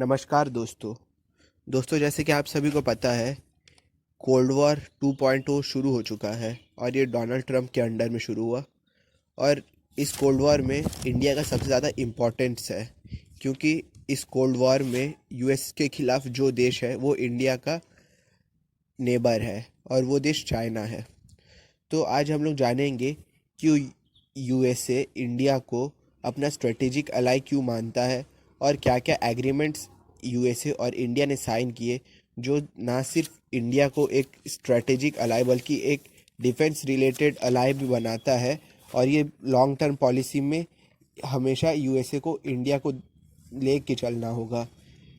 नमस्कार दोस्तों जैसे कि आप सभी को पता है कोल्ड वॉर 2.0 शुरू हो चुका है और ये डोनाल्ड ट्रंप के अंडर में शुरू हुआ। और इस कोल्ड वॉर में इंडिया का सबसे ज़्यादा इम्पोर्टेंस है, क्योंकि इस कोल्ड वॉर में यूएस के खिलाफ जो देश है वो इंडिया का नेबर है और वो देश चाइना है। तो आज हम लोग जानेंगे कि यूएसए इंडिया को अपना स्ट्रेटेजिक अलाई क्यों मानता है और क्या क्या एग्रीमेंट्स यूएसए और इंडिया ने साइन किए, जो ना सिर्फ इंडिया को एक स्ट्रेटेजिक अलाई बल्कि एक डिफेंस रिलेटेड अलाई भी बनाता है। और ये लॉन्ग टर्म पॉलिसी में हमेशा यूएसए को इंडिया को ले के चलना होगा।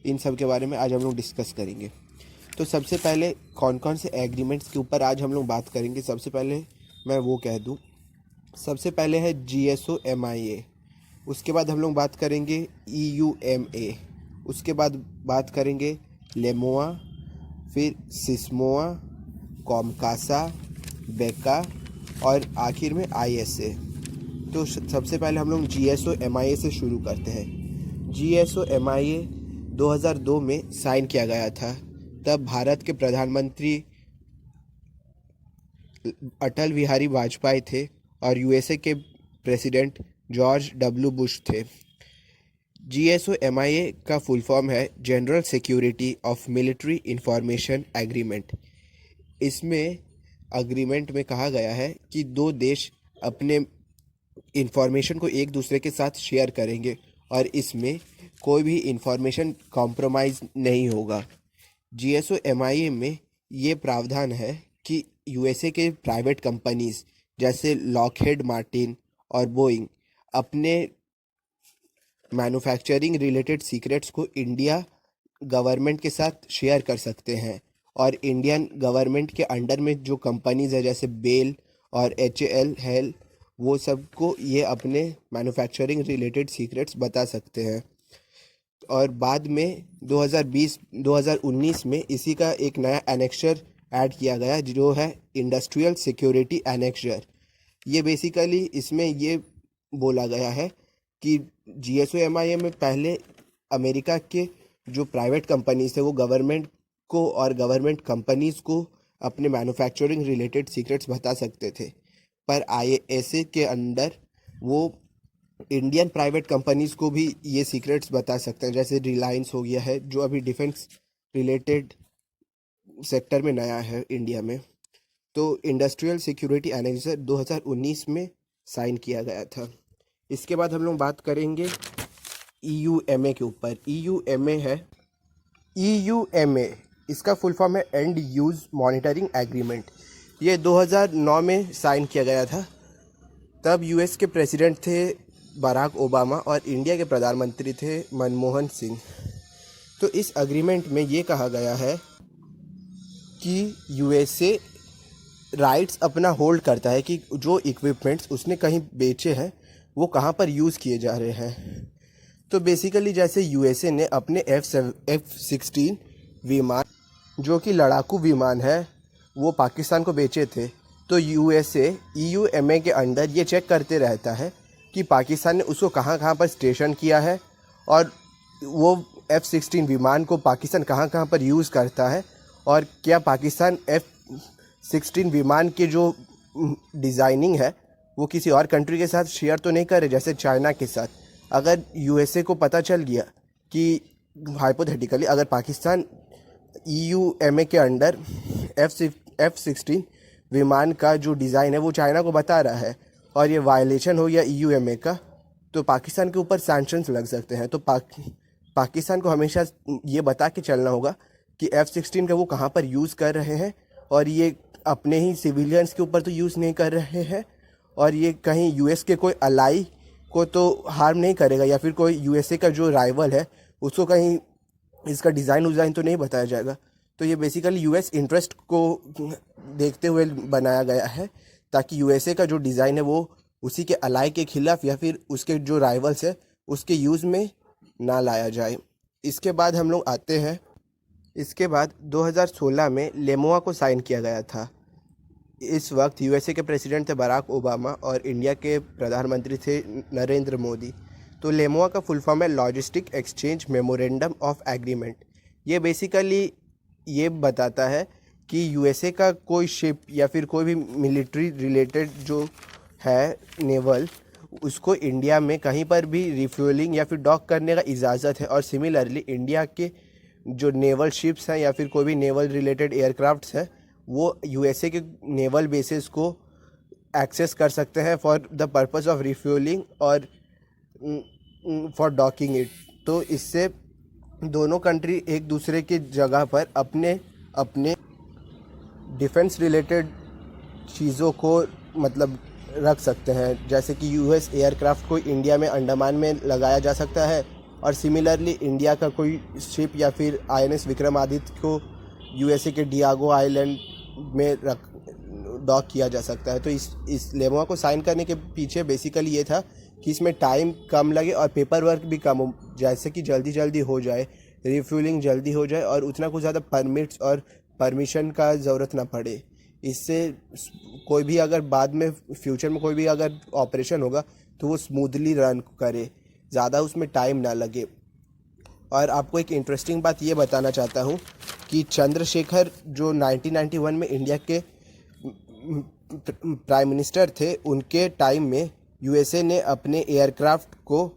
इन सब के बारे में आज हम लोग डिस्कस करेंगे। तो सबसे पहले कौन कौन से एग्रीमेंट्स के ऊपर आज हम लोग बात करेंगे, सबसे पहले मैं वो कह दूं। सबसे पहले है GSOMIA, उसके बाद हम लोग बात करेंगे EUMA, उसके बाद बात करेंगे लेमोआ, फिर सिस्मोआ, कॉमकासा, बेका और आखिर में ISA। तो सबसे पहले हम लोग GSOMIA से शुरू करते हैं। GSOMIA 2002 में साइन किया गया था। तब भारत के प्रधानमंत्री अटल बिहारी वाजपेयी थे और यूएसए के प्रेसिडेंट जॉर्ज डब्ल्यू बुश थे। GSOMIA का फुल फॉर्म है general security of military information agreement. इसमें अग्रीमेंट में कहा गया है कि दो देश अपने इंफॉर्मेशन को एक दूसरे के साथ शेयर करेंगे और इसमें कोई भी इंफॉर्मेशन कॉम्प्रोमाइज़ नहीं होगा। GSOMIA में ये प्रावधान है कि यूएसए के प्राइवेट कंपनीज जैसे लॉकहेड मार्टिन और बोइंग अपने मैन्युफैक्चरिंग रिलेटेड सीक्रेट्स को इंडिया गवर्नमेंट के साथ शेयर कर सकते हैं। और इंडियन गवर्नमेंट के अंडर में जो कंपनीज है जैसे बेल और HAL हेल, वो सबको ये अपने मैन्युफैक्चरिंग रिलेटेड सीक्रेट्स बता सकते हैं। और बाद में 2019 में इसी का एक नया एनेक्चर ऐड किया गया जो है इंडस्ट्रियल सिक्योरिटी एनेक्चर। ये बेसिकली इसमें ये बोला गया है कि GSOMIA में पहले अमेरिका के जो प्राइवेट कंपनीज थे वो गवर्नमेंट को और गवर्नमेंट कंपनीज को अपने मैन्युफैक्चरिंग रिलेटेड सीक्रेट्स बता सकते थे, पर ISA के अंडर वो इंडियन प्राइवेट कंपनीज को भी ये सीक्रेट्स बता सकते हैं। जैसे रिलायंस हो गया है जो अभी डिफेंस रिलेटेड सेक्टर में नया है इंडिया में। तो इंडस्ट्रियल सिक्योरिटी एनेक्सर 2019 में साइन किया गया था। इसके बाद हम लोग बात करेंगे EUMA के ऊपर। EUMA इसका फुल फॉर्म है एंड यूज़ मॉनिटरिंग एग्रीमेंट। ये 2009 में साइन किया गया था। तब US के प्रेसिडेंट थे बराक ओबामा और इंडिया के प्रधानमंत्री थे मनमोहन सिंह। तो इस एग्रीमेंट में ये कहा गया है कि USA राइट्स अपना होल्ड करता है कि जो इक्विपमेंट्स उसने कहीं बेचे हैं वो कहाँ पर यूज़ किए जा रहे हैं। तो बेसिकली जैसे USA ने अपने F-16 विमान जो कि लड़ाकू विमान है वो पाकिस्तान को बेचे थे, तो USA EUMA के अंदर ये चेक करते रहता है कि पाकिस्तान ने उसको कहाँ कहाँ पर स्टेशन किया है और वो F-16 विमान को पाकिस्तान कहाँ कहाँ पर यूज़ करता है, और क्या पाकिस्तान F-16 विमान के जो डिज़ाइनिंग है वो किसी और कंट्री के साथ शेयर तो नहीं कर रहे जैसे चाइना के साथ। अगर USA को पता चल गया कि हाइपोथेटिकली अगर पाकिस्तान EUMA के अंडर F-16 विमान का जो डिज़ाइन है वो चाइना को बता रहा है और ये वायलेशन हो गया EUMA का, तो पाकिस्तान के ऊपर सैंक्शंस लग सकते हैं। तो पाकिस्तान को हमेशा ये बता के चलना होगा कि F-16 का वो कहाँ पर यूज़ कर रहे हैं और ये अपने ही सिविलियंस के ऊपर तो यूज़ नहीं कर रहे हैं और ये कहीं US के कोई अलाई को तो हार्म नहीं करेगा या फिर कोई USA का जो राइवल है उसको कहीं इसका डिज़ाइन तो नहीं बताया जाएगा। तो ये बेसिकली US इंटरेस्ट को देखते हुए बनाया गया है ताकि USA का जो डिज़ाइन है वो उसी के अलाई के खिलाफ या फिर उसके जो राइवल्स है उसके यूज़ में ना लाया जाए। इसके बाद हम लोग आते हैं, इसके बाद 2016 में लेमोआ को साइन किया गया था। इस वक्त USA के प्रेसिडेंट थे बराक ओबामा और इंडिया के प्रधानमंत्री थे नरेंद्र मोदी। तो लेमोआ का फुल फॉर्म है logistic exchange memorandum of agreement. ये बेसिकली ये बताता है कि यूएसए का कोई शिप या फिर कोई भी मिलिट्री रिलेटेड जो है नेवल, उसको इंडिया में कहीं पर भी रिफ्यूलिंग या फिर डॉक करने का इजाज़त है। और सिमिलरली इंडिया के जो नेवल शिप्स हैं या फिर कोई भी नेवल रिलेटेड एयरक्राफ्ट्स हैं, वो यूएसए के नेवल बेसिस को एक्सेस कर सकते हैं for the purpose of refuelling और फॉर डॉकिंग इट। तो इससे दोनों कंट्री एक दूसरे की जगह पर अपने अपने डिफेंस रिलेटेड चीज़ों को मतलब रख सकते हैं। जैसे कि यूएस एयरक्राफ्ट को इंडिया में अंडमान में लगाया जा सकता है, और सिमिलरली इंडिया का कोई शिप या फिर आईएनएस विक्रमादित्य को यूएसए के डियागो आइलैंड में रख डॉक किया जा सकता है। तो इस लेमोआ को साइन करने के पीछे बेसिकली ये था कि इसमें टाइम कम लगे और पेपर वर्क भी कम हो, जैसे कि जल्दी जल्दी हो जाए, रिफ्यूलिंग जल्दी हो जाए और उतना कुछ ज़्यादा परमिट्स और परमिशन का ज़रूरत ना पड़े। इससे कोई भी अगर बाद में फ्यूचर में कोई भी अगर ऑपरेशन होगा तो वो स्मूथली रन करे, ज़्यादा उसमें टाइम ना लगे। और आपको एक इंटरेस्टिंग बात ये बताना चाहता हूँ कि चंद्रशेखर जो 1991 में इंडिया के प्राइम मिनिस्टर थे, उनके टाइम में यूएसए ने अपने एयरक्राफ्ट को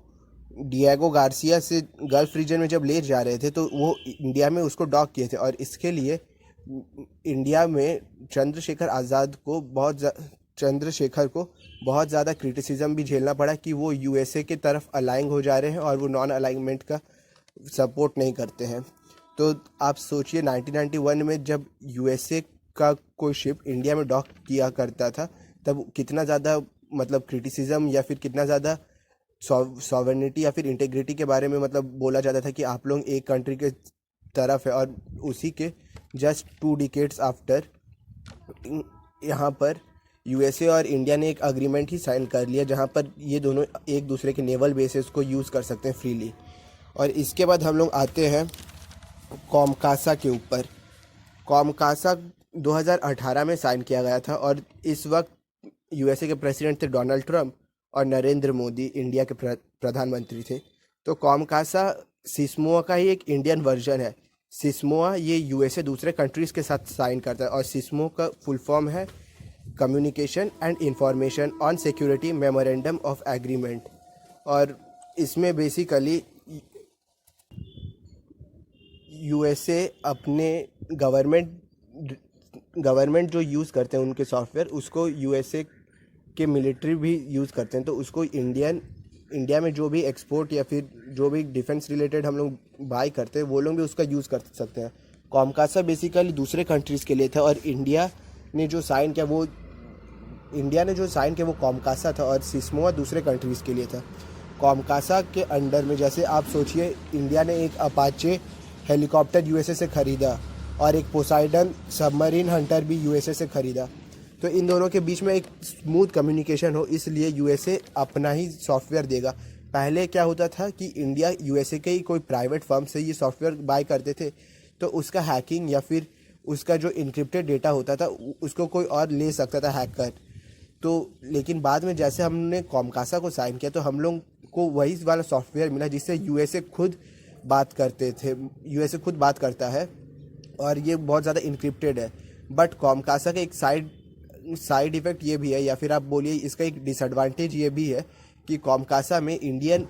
डिएगो गार्सिया से गल्फ रीजन में जब ले जा रहे थे तो वो इंडिया में उसको डॉक किए थे। और इसके लिए इंडिया में चंद्रशेखर को बहुत ज़्यादा क्रिटिसिज्म भी झेलना पड़ा कि वो यूएसए के तरफ अलाइंग हो जा रहे हैं और वो नॉन अलाइनमेंट का सपोर्ट नहीं करते हैं। तो आप सोचिए 1991 में जब यूएसए का कोई शिप इंडिया में डॉक किया करता था, तब कितना ज़्यादा मतलब क्रिटिसिज्म या फिर कितना ज़्यादा सॉवरेनिटी या फिर इंटेग्रिटी के बारे में मतलब बोला जाता था कि आप लोग एक कंट्री के तरफ है। और उसी के जस्ट 2 डिकेड्स आफ्टर यहाँ पर यूएसए और इंडिया ने एक अग्रीमेंट ही साइन कर लिया जहाँ पर ये दोनों एक दूसरे के नेवल बेसिस को यूज़ कर सकते हैं फ्रीली। और इसके बाद हम लोग आते हैं कॉमकासा के ऊपर। कॉमकासा 2018 में साइन किया गया था और इस वक्त यूएसए के प्रेसिडेंट थे डोनाल्ड ट्रंप और नरेंद्र मोदी इंडिया के प्रधानमंत्री थे। तो कॉमकासा सिस्मोआ का ही एक इंडियन वर्जन है। सिस्मोआ ये यूएसए दूसरे कंट्रीज़ के साथ साइन करता है और सिस्मो का फुल फॉर्म है communication and information on security memorandum of agreement. और इसमें बेसिकली यूएसए अपने गवर्नमेंट जो यूज़ करते हैं उनके सॉफ्टवेयर, उसको यूएसए के मिलिट्री भी यूज़ करते हैं। तो उसको इंडिया में जो भी एक्सपोर्ट या फिर जो भी डिफेंस रिलेटेड हम लोग बाय करते हैं वो लोग भी उसका यूज़ कर सकते हैं। कॉमकासा बेसिकली दूसरे कंट्रीज़ के लिए था और इंडिया ने जो साइन किया वो कॉमकासा था और सिस्मोआ दूसरे कंट्रीज़ के लिए था। कॉमकासा के अंडर में जैसे आप सोचिए इंडिया ने एक अपाचे हेलीकॉप्टर यूएसए से ख़रीदा और एक पोसाइडन सबमरीन हंटर भी यूएसए से ख़रीदा। तो इन दोनों के बीच में एक स्मूथ कम्युनिकेशन हो, इसलिए यूएसए अपना ही सॉफ्टवेयर देगा। पहले क्या होता था कि इंडिया यूएसए के ही कोई प्राइवेट फर्म से ये सॉफ्टवेयर बाय करते थे, तो उसका हैकिंग या फिर उसका जो इनक्रिप्टेड डेटा होता था उसको कोई और ले सकता था हैकर। तो लेकिन बाद में जैसे हमने कॉमकासा को साइन किया तो हम लोग को वही वाला सॉफ्टवेयर मिला जिससे यूएसए खुद बात करता है और ये बहुत ज़्यादा इनक्रिप्टेड है। बट कॉमकासा का एक साइड इफ़ेक्ट ये भी है, या फिर आप बोलिए इसका एक डिसएडवांटेज ये भी है कि कॉमकासा में इंडियन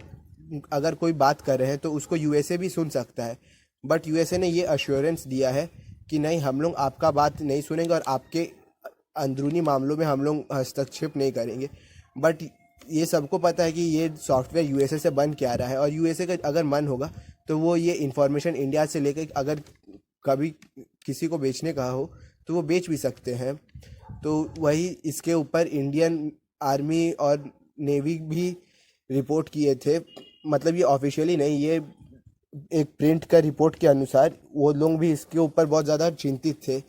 अगर कोई बात कर रहे हैं तो उसको यूएसए भी सुन सकता है। बट यूएसए ने ये अश्योरेंस दिया है कि नहीं, हम लोग आपका बात नहीं सुनेंगे और आपके अंदरूनी मामलों में हम लोग हस्तक्षेप नहीं करेंगे। बट ये सबको पता है कि ये सॉफ्टवेयर यूएसए से बन के आ रहा है और यूएसए का अगर मन होगा तो वो ये इन्फॉर्मेशन इंडिया से लेकर अगर कभी किसी को बेचने का हो तो वो बेच भी सकते हैं। तो वही इसके ऊपर इंडियन आर्मी और नेवी भी रिपोर्ट किए थे, मतलब ये ऑफिशियली नहीं, ये एक प्रिंट का रिपोर्ट के अनुसार वो लोग भी इसके ऊपर बहुत ज़्यादा चिंतित थे।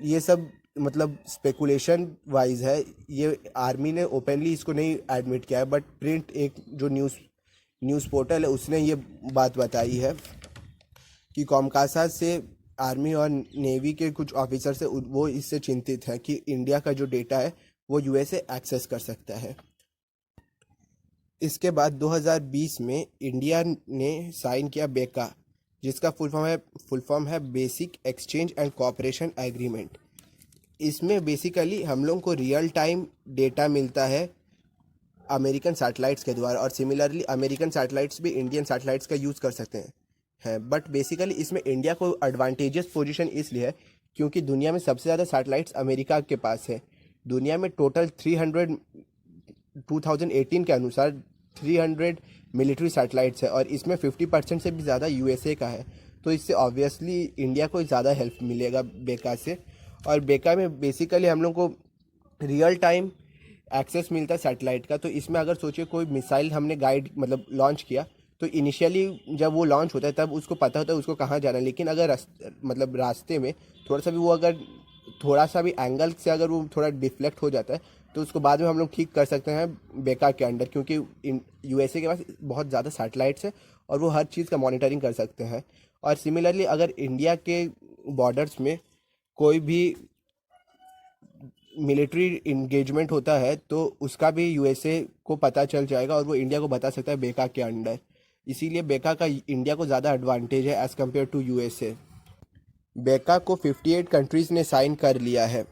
ये सब मतलब स्पेकुलेशन वाइज है, ये आर्मी ने ओपनली इसको नहीं एडमिट किया है, बट प्रिंट एक जो न्यूज़ पोर्टल है उसने ये बात बताई है कि कॉमकासा से आर्मी और नेवी के कुछ ऑफिसर से वो इससे चिंतित हैं कि इंडिया का जो डेटा है वो यूएसए एक्सेस कर सकता है। इसके बाद 2020 में इंडिया ने साइन किया बेका, जिसका फुल फॉर्म है basic exchange and cooperation agreement. इसमें बेसिकली हम लोग को रियल टाइम डेटा मिलता है अमेरिकन सैटेलाइट्स के द्वारा, और सिमिलरली अमेरिकन सैटेलाइट्स भी इंडियन सैटेलाइट्स का यूज़ कर सकते हैं। बट बेसिकली इसमें इंडिया को एडवांटेजेस पोजीशन इसलिए है क्योंकि दुनिया में सबसे ज़्यादा सैटेलाइट्स अमेरिका के पास है। दुनिया में टोटल 2018 के अनुसार 300 मिलिट्री सैटेलाइट्स है, और इसमें 50% से भी ज़्यादा यूएसए का है। तो इससे ऑब्वियसली इंडिया को ज़्यादा हेल्प मिलेगा बेका से। और बेका में बेसिकली हम लोग को रियल टाइम एक्सेस मिलता है सैटेलाइट का। तो इसमें अगर सोचिए कोई मिसाइल हमने गाइड मतलब लॉन्च किया, तो इनिशियली जब वो लॉन्च होता है तब उसको पता होता है उसको कहाँ जाना है, लेकिन अगर रास्ते में थोड़ा सा भी वो अगर थोड़ा सा भी एंगल से अगर वो थोड़ा डिफ्लेक्ट हो जाता है तो उसको बाद में हम लोग ठीक कर सकते हैं बेका के अंडर, क्योंकि यूएसए के पास बहुत ज़्यादा सैटेलाइट्स है और वो हर चीज़ का मॉनिटरिंग कर सकते हैं। और सिमिलरली अगर इंडिया के बॉर्डर्स में कोई भी मिलिट्री इंगेजमेंट होता है तो उसका भी यूएसए को पता चल जाएगा और वो इंडिया को बता सकता है बेका के अंडर। इसीलिए बेका का इंडिया को ज़्यादा एडवांटेज है एज़ कम्पेयर टू यूएसए। बेका को 58 कंट्रीज़ ने साइन कर लिया है।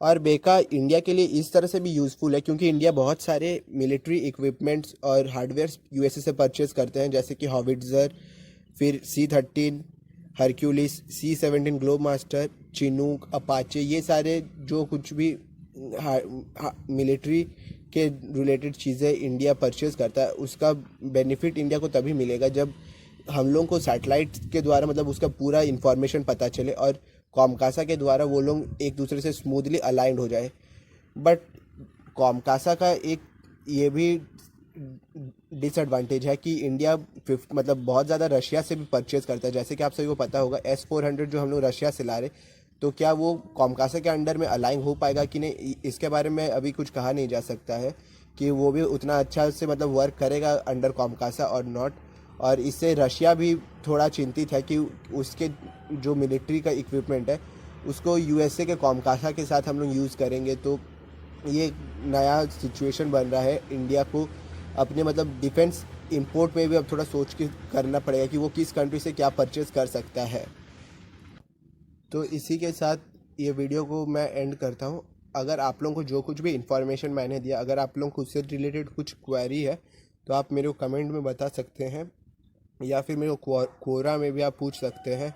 और बेका इंडिया के लिए इस तरह से भी यूज़फुल है क्योंकि इंडिया बहुत सारे मिलिट्री इक्विपमेंट्स और हार्डवेयर यूएसए से परचेज़ करते हैं, जैसे कि हॉविट्ज़र, फिर C-13 Hercules, C-17 globe master, Chinook, Apache, ये सारे जो कुछ भी मिलिट्री के रिलेटेड चीज़ें इंडिया परचेज़ करता है उसका बेनिफिट इंडिया को तभी मिलेगा जब हम लोगों को सैटेलाइट के द्वारा मतलब उसका पूरा इन्फॉर्मेशन पता चले और कॉमकासा के द्वारा वो लोग एक दूसरे से स्मूथली अलाइंड हो जाए। बट कॉमकासा का एक ये भी डिसएडवांटेज है कि इंडिया मतलब बहुत ज़्यादा रशिया से भी परचेज़ करता है। जैसे कि आप सभी को पता होगा S-400 जो हम लोग रशिया से ला रहे, तो क्या वो कॉमकासा के अंडर में अलाइन हो पाएगा कि नहीं, इसके बारे में अभी कुछ कहा नहीं जा सकता है कि वो भी उतना अच्छा से मतलब वर्क करेगा अंडर कॉमकासा और नॉट। और इससे रशिया भी थोड़ा चिंतित है कि उसके जो मिलिट्री का इक्विपमेंट है उसको यूएसए के कॉमकासा के साथ हम लोग यूज़ करेंगे। तो ये नया सिचुएशन बन रहा है, इंडिया को अपने मतलब डिफेंस इंपोर्ट में भी अब थोड़ा सोच के करना पड़ेगा कि वो किस कंट्री से क्या परचेज़ कर सकता है। तो इसी के साथ ये वीडियो को मैं एंड करता हूँ। अगर आप लोगों को जो कुछ भी इन्फॉर्मेशन मैंने दिया, अगर आप लोगों को उससे रिलेटेड कुछ क्वेरी है तो आप मेरे को कमेंट में बता सकते हैं या फिर मेरे को कोरा में भी आप पूछ सकते हैं।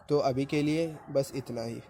तो अभी के लिए बस इतना ही।